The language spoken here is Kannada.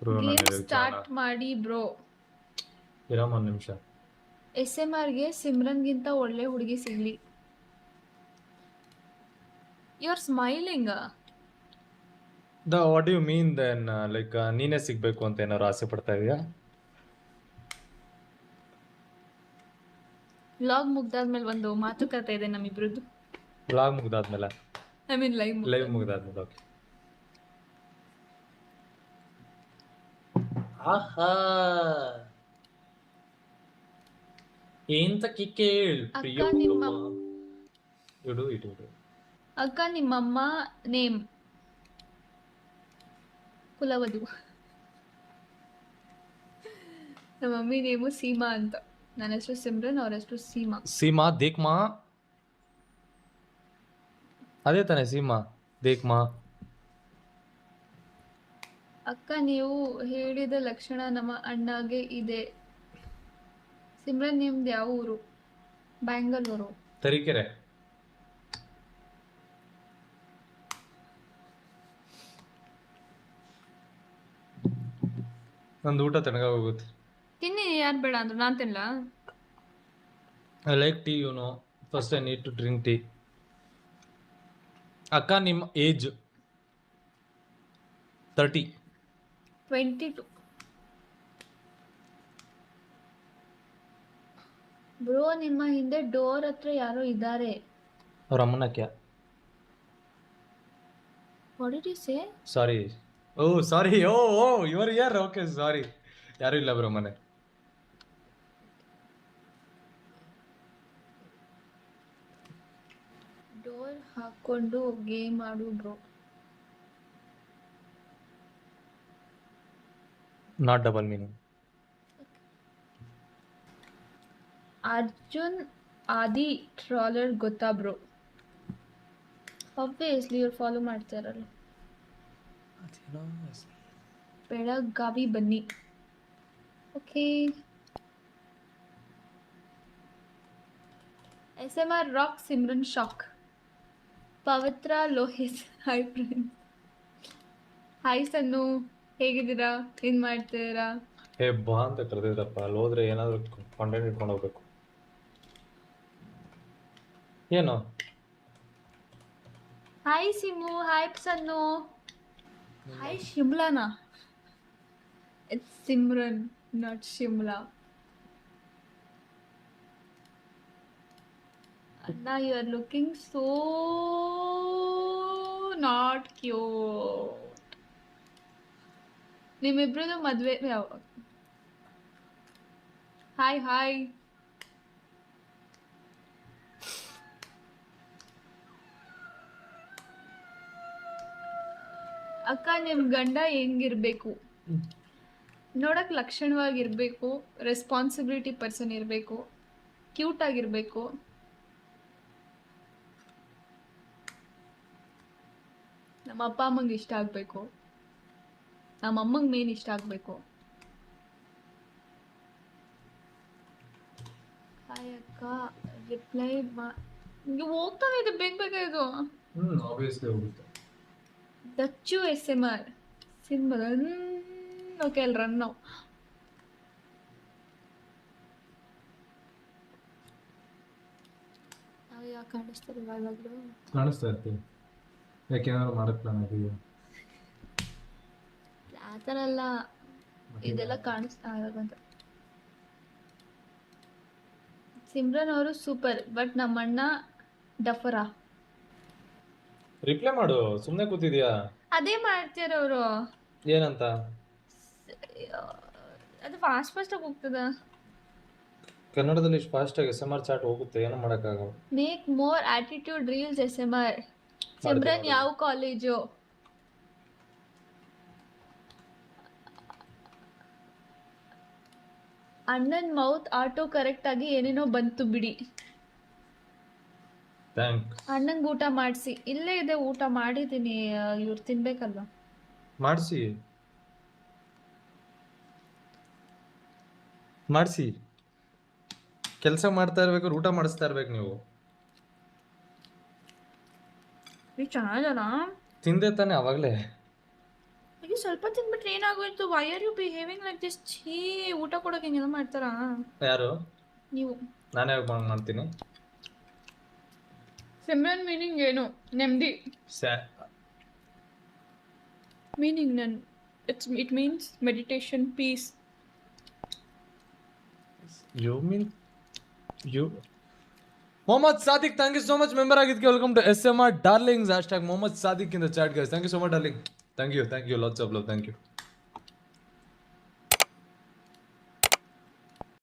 ಗೇಮ್ ನನಗೆ ಚಾನ ಸ್ಟಾರ್ಟ್ ಮಾಡಿ ಬ್ರೋ. ಇರಮ್ಮ ಒಂದು ನಿಮಿಷ. SMRಗೆ ಸಿಮ್ರನ್ಗಿಂತ ಒಳ್ಳೆ ಹುಡುಗಿ ಸಿಗ್ಲಿ. You are smiling. What you mean then? Like ನೀನೇ ಸಿಗ್ಬೇಕು ಅಂತ ಏನಾದ್ರು ಆಸೆ ಪಡ್ತಾ ಇದೀಯಾ? ವ್ಲಾಗ್ ಮುಗ್ದಾದ್ಮೇಲೆ ಒಂದು ಮಾತುಕತೆ ಇದೆ ನಮ್ಮಿಬ್ರದ್ದು. ವ್ಲಾಗ್ ಮುಗ್ದಾದ್ಮೇಲೆ? ಐ ಮೀನ್ ಲೈವ್ ಲೈವ್ ಮುಗ್ದಾದ್ಮೇಲೆ. ಓಕೆ. ಆಹಾ ಎಂತ ಕಿಕ್ಕೇಳ್ ಪ್ರಿಯ ಅಕ್ಕ ನಿಮ್ಮ ಇಡು ಇಡು ಇಡು. ಅಕ್ಕ ನಿಮ್ಮಮ್ಮ ನೇಮ್ ಕುಲವಧು. ನಮ್ಮ ಮಮ್ಮಿ ನೇಮು ಸೀಮಾ ಅಂತ. ನನ್ನ ಹೆಸರು ಸಿಮ್ರನ್, ಅವ್ರ ಹೆಸರು ಸೀಮಾ. ಸೀಮಾ ದೇಖ್ಮಾ, ಅದೇ ತಾನೆ ಸೀಮಾ ದೇಖ್ಮಾ. ಅಕ್ಕ ನೀವು ಹೇಳಿದ ಲಕ್ಷಣ ನಮ್ಮ ಅಣ್ಣಗೆ ಇದೆ. ಸಿಮ್ರನ್ ನಿಮ್ದು ಯಾವ ಊರು? ಬ್ಯಾಂಗಲೂರು. ತರೀಕೆರೆ. ನಂದು ಊಟ ತನಗ ಹೋಗುತ್ತೆ. ತಿನ್ನಿ, ಯಾರು ಬೇಡ ಅಂದ್ರು, ನಾನು ತಿನ್ನಲ್ಲ. I like tea, you know. First I need to drink tea. ಅಕ್ಕ ನಿಮ್ಮ ಏಜ್? 30. 22. ಬ್ರೋ ನಿಮ್ಮ ಹಿಂದೆ ಡೋರ್ ಹತ್ರ ಯಾರೋ ಇದ್ದಾರೆ. ಅವ್ರ ಅಮ್ಮನ ಕ್ಯಾ? What did you say? Sorry. Oh sorry. Oh oh ಇವರು ಯಾರು? Okay sorry. ಯಾರು ಇಲ್ಲ ಬ್ರೋ ಮನೆ. ಡೋರ್ ಹಾಕೊಂಡು ಗೇಮ್ ಆಡು bro. Not double meaning. Arjun Aadi troller ಗೊತ್ತಾ ಬ್ರೋ? ಆಬ್ವಿಯಸ್ಲಿ ಇವ್ರು ಫಾಲೋ ಮಾಡ್ತಾರಲ್ಲ. ಬೆಳಗಾವಿ ಬನ್ನಿ. Okay. SMR rock Simran shock. Pavithra Lohith hi friend. Hi Sannu, ಹೇಗಿದ್ದೀರಾ? ಏನ್ ಮಾಡ್ತಿದ್ದೀರಾ? ಹೇ ಬಾ ಅಂತ ಕರೆದಿದ್ದಪ್ಪ. ಅಲ್ಲಿ ಹೋದ್ರೆ ಏನಾದ್ರು ಕಂಟೆಂಟ್ ಇಟ್ಕೊಂಡು ಹೋಗ್ಬೇಕು. ಏನು? Hi Simu, hi Sannu, hi ಶಿಮ್ಲಾನಾ? It's Simran, not Shimla. ಅಣ್ಣ you are looking so not cute. ನಿಮ್ಮಿಬ್ರದ್ದು ಮದ್ವೆ ಯಾವಾಗ? Hi hi. ಅಕ್ಕ ನಿಮ್ ಗಂಡ ಹೆಂಗಿರ್ಬೇಕು? ನೋಡಕ್ ಲಕ್ಷಣವಾಗಿರ್ಬೇಕು, ರೆಸ್ಪಾನ್ಸಿಬಿಲಿಟಿ ಪರ್ಸನ್ ಇರಬೇಕು, ಕ್ಯೂಟ್ ಆಗಿರ್ಬೇಕು, ನಮ್ಮ ಅಪ್ಪ ಅಮ್ಮಂಗೆ ಇಷ್ಟ ಆಗಬೇಕು, ನಮ್ಮ ಅಮ್ಮಂಗೆ ಮೇನ್ ಇಷ್ಟ ಆಗಬೇಕು. ಹಾಯ್ ಅಕ್ಕ ರಿಪ್ಲೈ ನಿಮಗೆ ಹೋಗ್ತಾನೆ ಇದೆ ಬೇಗ ಬೇಗ ಇದು. ಆಬ್ವಿಯಸ್ಲಿ ಹೋಗುತ್ತೆ. Dachu SMR symbol. ಓಕೆ ಅಲ್ಲಿ ರನ್ ನಾವು. ನಾವು ಯಾಕೆ ಕಾಣಿಸ್ತಾರೆ ಇವಾಗಲೂ? ಕಾಣಿಸ್ತಾ ಇರ್ತೀವಿ. ಯಾಕೆನಾದ್ರು ಮಾಡಕ್ ಪ್ಲಾನ್ ಆಗಿದೆಯಾ? ಆ ಥರ ಎಲ್ಲ ಇದೆಲ್ಲ ಕಾಣಿಸ್ತಾ ಅಂತ. ಸಿಮ್ರನ್ ಅವರು ಸೂಪರ್, ಬಟ್ ನಮ್ಮಣ್ಣ ಡಫರಾ. ರಿಪ್ಲೈ ಮಾಡು, ಸುಮ್ಮನೆ ಕೂತಿದ್ಯಾ? ಅದೇ ಮಾಡ್ತೀರ ಅವರು. ಏನಂತ? ಅದು ಫಾಸ್ಟ್ ಫಾಸ್ಟಾಗಿ ಹೋಗ್ತದ. ಕನ್ನಡದಲ್ಲಿ ಇಷ್ಟು ಫಾಸ್ಟಾಗಿ SMR ಚಾಟ್ ಹೋಗುತ್ತೆ, ಏನು ಮಾಡೋಕ್ಕಾಗಲ್ಲ. Make more attitude reels SMR. Simran ಯಾವ ಕಾಲೇಜು? ಅಣ್ಣನ್ ಮೌತ್ ಆಟೋ ಕರೆಕ್ಟ್ ಆಗಿ ಏನೇನೋ ಬಂತು ಬಿಡಿ. ಥ್ಯಾಂಕ್ಸ್. ಅಣ್ಣಂಗೆ ಊಟ ಮಾಡಿಸಿ. ಇಲ್ಲೇ ಇದೆ ಊಟ ಮಾಡಿದ್ದೀನಿ, ಇವ್ರು ತಿನ್ಬೇಕಲ್ವಾ? ಮಾಡಿಸಿ ಕೆಲಸ ಮಾಡ್ತಾ ಇರ್ಬೇಕಾದ್ರೆ ಊಟ ಮಾಡಿಸ್ತಾ ಇರ್ಬೇಕು ನೀವು. ಚೆನ್ನಾಗಲ್ಲ. ತಿಂದೆ ತಾನೆ ಅವಾಗಲೇ. ಈಗ ಸ್ವಲ್ಪ ತಿಂದ್ಬಿಟ್ರೆ ಏನಾಗೋಯ್ತು? Why are you behaving like this? ಛೀ, ಊಟ ಕೊಡೋಕೆ ಹಿಂಗೆಲ್ಲ ಮಾಡ್ತಾರಾ ಯಾರು? ನೀವು? ನಾನೇ ಮಾಡ್ತೀನಿ. ಸಿಮ್ರನ್ ಮೀನಿಂಗ್ ಏನು? ನೆಮ್ಮದಿ meaning it means meditation, peace. You mean you Mohammed Sadiq, thank you so much member ಆಗಿದ್ದಕ್ಕೆ. Welcome to SMR darlings. #Mohammed Sadiq in the chat guys. Thank you so much darling. Thank you lots of love. Thank you.